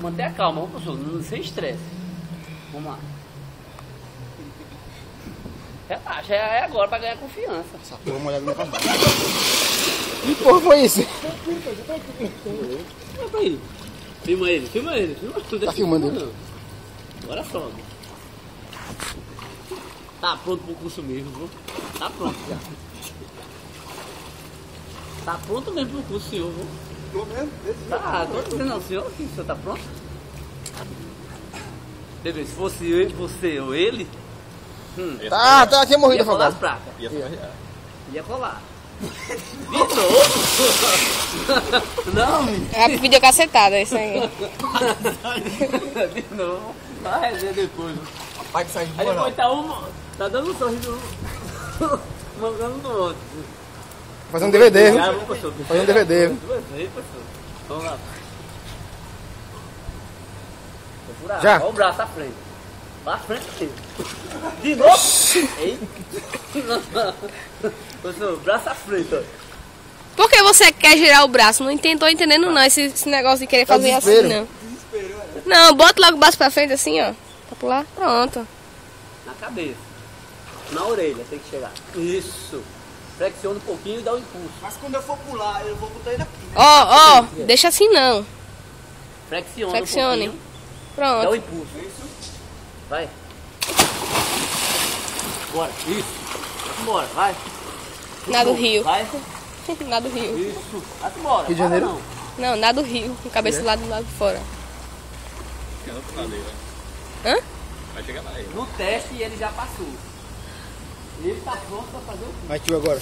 Manter a calma, professor, sem estresse. Vamos lá. Relaxa, é agora pra ganhar confiança. Essa porra molhada não faz nada. Que porra foi isso? Olha aí. Filma ele. Tá filmando ele? Não. Agora sobe. Tá pronto pro curso mesmo, viu? Tá pronto já. Tá pronto mesmo pro curso, senhor, viu? Tô mesmo? Tá, tô dizendo ao senhor que o senhor tá pronto? Bebê, se fosse eu, você ou ele, Tá, tinha morrido ia colar as afogado. placas. Ia colar. De novo? Não, menino. É a videocacetada, isso aí. De novo. Vai ver depois. Pai que sai de Aí boa, depois tá dando um sorriso mandando no outro. Fazer um DVD, viu? Já, professor. Fazer um DVD, viu? Duas vezes, professor. Vamos lá. Vou furar. Já. Olha o braço à frente. Pra frente dele. De novo. Eita. Professor, braço à frente, ó. Por que você quer girar o braço? Não tô entendendo não esse negócio de querer fazer assim, desespero. não. Não, bota logo o braço pra frente assim, ó. Pra pular, pronto. Na cabeça. Na orelha tem que chegar. Isso. Flexiona um pouquinho e dá um impulso. Mas quando eu for pular, eu vou botar ele aqui. Ó, deixa assim não. Flexiona Flexione. um pouquinho. Dá um Pronto. impulso. Vai. Bora. Isso. Bora, vai. Nada do Rio. Vai. Nada do Rio. Isso. Vai embora. Rio de Janeiro? Não. Não, nada do Rio. Com a cabeça do lado de fora. Hã? Vai chegar lá aí. No teste ele já passou. Ele tá pronto pra fazer o Vai, tio, agora.